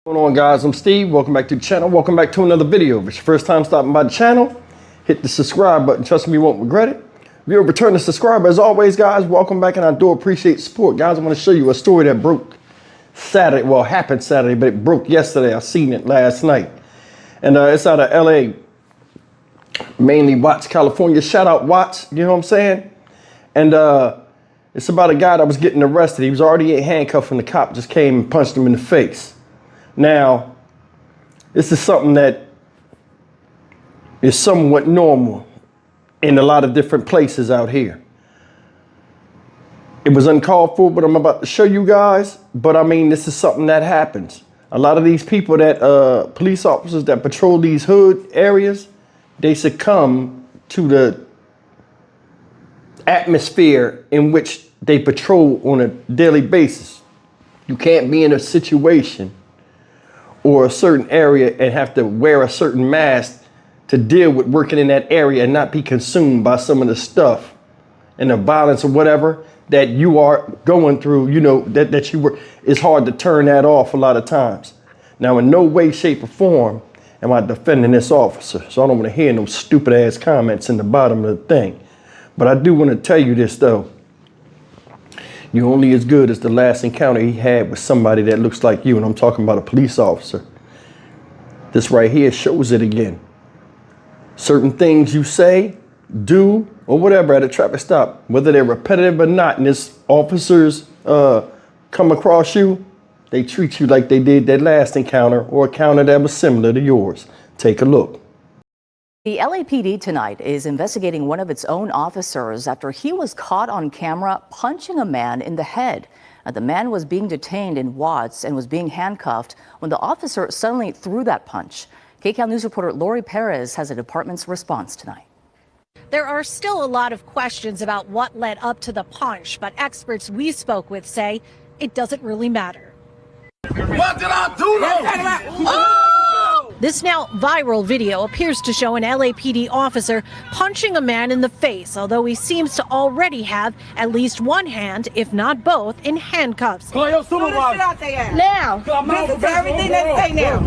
What's going on, guys? I'm Steve. Welcome back to the channel. Welcome back to another video. If it's your first time stopping by the channel, hit the subscribe button. Trust me, you won't regret it. If you're a returning subscriber, as always, guys, welcome back, and I do appreciate the support. Guys, I want to show you a story that broke Saturday. Well, happened Saturday, but it broke yesterday. I seen it last night. And it's out of LA, mainly Watts, California. Shout out Watts, you know what I'm saying? And it's about a guy that was getting arrested. He was already in handcuffs, and the cop just came and punched him in the face. Now, this is something that is somewhat normal in a lot of different places out here. It was uncalled for, but I'm about to show you guys. But I mean, this is something that happens. A lot of these people that, police officers that patrol these hood areas, they succumb to the atmosphere in which they patrol on a daily basis. You can't be in a situation or a certain area and have to wear a certain mask to deal with working in that area and not be consumed by some of the stuff and the violence or whatever that you are going through, you know, that you were. It's hard to turn that off a lot of times. Now, in no way, shape, or form am I defending this officer, so I don't want to hear no stupid ass comments in the bottom of the thing. But I do want to tell you this, though. You're only as good as the last encounter he had with somebody that looks like you, and I'm talking about a police officer. This right here shows it again. Certain things you say, do, or whatever at a traffic stop, whether they're repetitive or not, and this officers come across you, they treat you like they did that last encounter or encounter that was similar to yours. Take a look. The LAPD tonight is investigating one of its own officers after he was caught on camera punching a man in the head. The man was being detained in Watts and was being handcuffed when the officer suddenly threw that punch. KCAL News reporter Lori Perez has the department's response tonight. There are still a lot of questions about what led up to the punch, but experts we spoke with say it doesn't really matter. What did I do though? This now viral video appears to show an LAPD officer punching a man in the face, although he seems to already have at least one hand, if not both, in handcuffs. Call your supervisor. Now, this is everything they say now.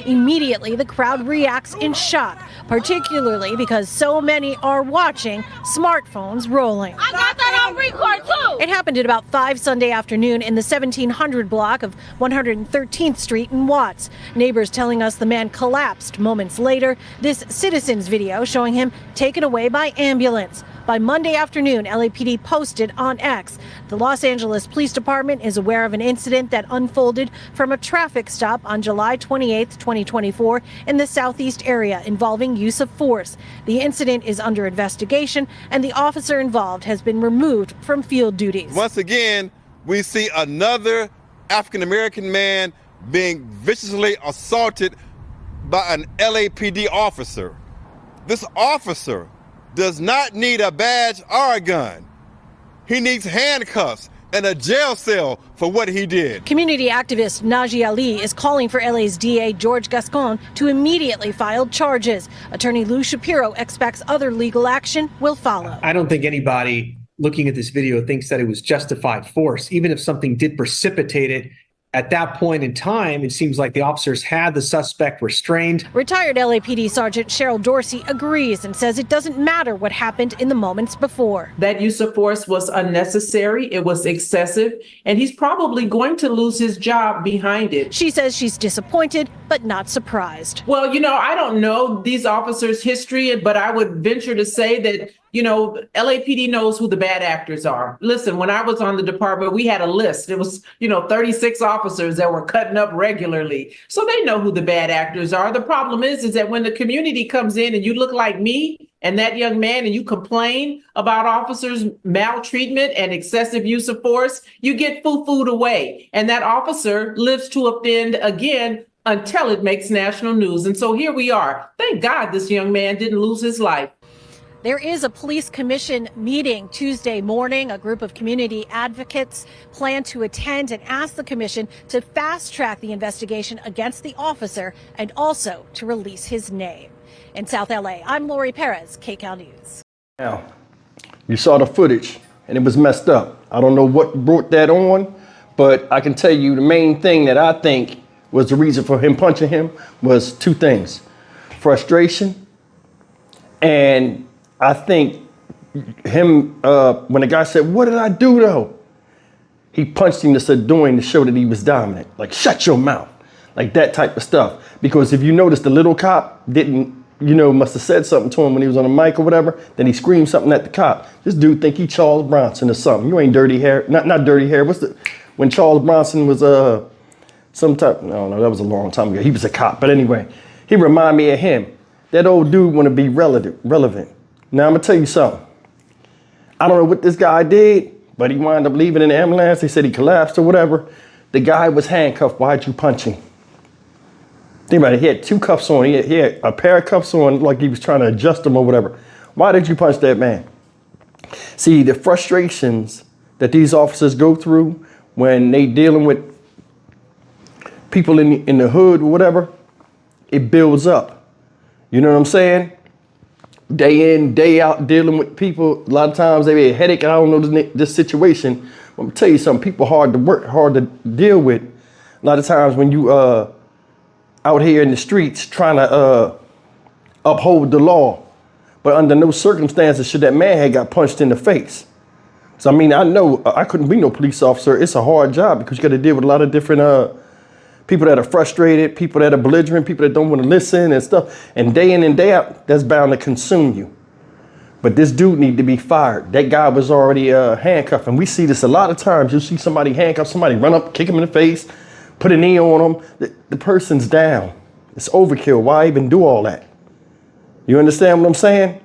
Immediately, the crowd reacts in shock, particularly because so many are watching, smartphones rolling. I got that on record too. It happened at about 5 Sunday afternoon in the 1700 block of 113th Street in Watts. Neighbors telling us the man collapsed moments later. This citizen's video showing him taken away by ambulance. By Monday afternoon, LAPD posted on X. The Los Angeles Police Department is aware of an incident that unfolded from a traffic stop on July 28, 2024 in the southeast area involving use of force. The incident is under investigation and the officer involved has been removed from field duties. Once again, we see another African-American man being viciously assaulted by an LAPD officer. This officer does not need a badge or a gun. He needs handcuffs and a jail cell for what he did. Community activist Naji Ali is calling for LA's DA George Gascon to immediately file charges. Attorney Lou Shapiro expects other legal action will follow. I don't think anybody looking at this video thinks that it was justified force. Even if something did precipitate it, at that point in time, it seems like the officers had the suspect restrained. Retired LAPD Sergeant Cheryl Dorsey agrees and says it doesn't matter what happened in the moments before. That use of force was unnecessary, it was excessive, and he's probably going to lose his job behind it. She says she's disappointed, but not surprised. Well, you know, I don't know these officers' history, but I would venture to say that, you know, LAPD knows who the bad actors are. Listen, when I was on the department, we had a list. It was, 36 officers that were cutting up regularly. So they know who the bad actors are. The problem is that when the community comes in and you look like me and that young man and you complain about officers' maltreatment and excessive use of force, you get foo-fooed away. And that officer lives to offend again until it makes national news. And so here we are. Thank God this young man didn't lose his life. There is a police commission meeting Tuesday morning. A group of community advocates plan to attend and ask the commission to fast track the investigation against the officer and also to release his name. In South LA, I'm Lori Perez, KCAL News. Now, you saw the footage and it was messed up. I don't know what brought that on, but I can tell you the main thing that I think was the reason for him punching him was two things: frustration, and I think him when the guy said, "What did I do though?" He punched him to subduing to show that he was dominant. Like, shut your mouth. Like that type of stuff. Because if you notice, the little cop didn't, must have said something to him when he was on the mic or whatever. Then he screamed something at the cop. This dude think he Charles Bronson or something. You ain't dirty hair. Not dirty hair. When Charles Bronson was some type, I don't know, that was a long time ago. He was a cop. But anyway, he remind me of him. That old dude want to be relevant. Now I'm gonna tell you something. I don't know what this guy did, but he wound up leaving in the ambulance. They said he collapsed or whatever. The guy was handcuffed. Why'd you punch him? Think about it. He had two cuffs on. He had a pair of cuffs on, like he was trying to adjust them or whatever. Why did you punch that man? See, the frustrations that these officers go through when they dealing with people in the hood or whatever, it builds up. You know what I'm saying? Day in, day out, dealing with people. A lot of times they be a headache. I don't know this situation. I'm gonna tell you something. People hard to work, hard to deal with. A lot of times when you out here in the streets trying to uphold the law, but under no circumstances should that man had got punched in the face. So I mean, I know I couldn't be no police officer. It's a hard job because you got to deal with a lot of different people that are frustrated, people that are belligerent, people that don't want to listen and stuff. And day in and day out, that's bound to consume you. But this dude need to be fired. That guy was already handcuffed. And we see this a lot of times. You see somebody handcuffed, somebody run up, kick him in the face, put a knee on him. The person's down. It's overkill. Why even do all that? You understand what I'm saying?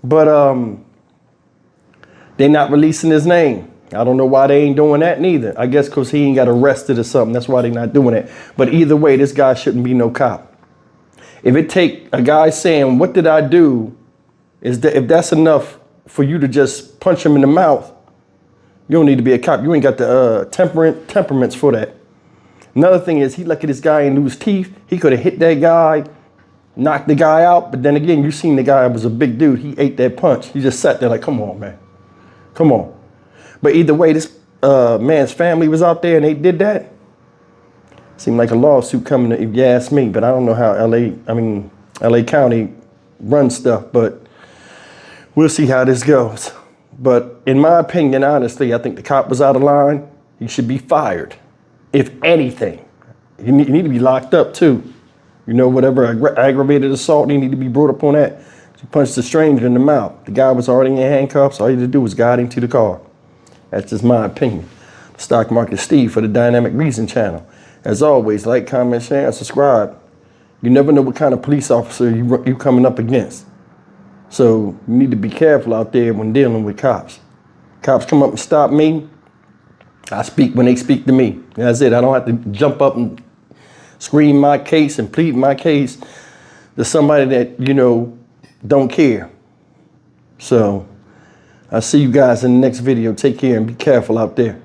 But they're not releasing his name. I don't know why they ain't doing that neither. I guess because he ain't got arrested or something. That's why they're not doing it. But either way, this guy shouldn't be no cop. If it take a guy saying, what did I do? If that's enough for you to just punch him in the mouth, you don't need to be a cop. You ain't got the temperaments for that. Another thing is he lucky this guy ain't lose teeth. He could have hit that guy, knocked the guy out. But then again, you seen the guy was a big dude. He ate that punch. He just sat there like, come on, man. Come on. But either way, this man's family was out there and they did that. Seemed like a lawsuit coming, if you ask me. But I don't know how LA County runs stuff. But we'll see how this goes. But in my opinion, honestly, I think the cop was out of line. He should be fired. If anything, you need to be locked up too. Whatever aggravated assault, he need to be brought up on that. He punched a stranger in the mouth. The guy was already in handcuffs. All you had to do was guide him to the car. That's just my opinion. Stock Market Steve for the Dynamic Reason channel. As always, like, comment, share, and subscribe. You never know what kind of police officer you coming up against. So you need to be careful out there when dealing with cops. Cops come up and stop me. I speak when they speak to me. That's it. I don't have to jump up and scream my case and plead my case to somebody that, don't care. So I'll see you guys in the next video. Take care and be careful out there.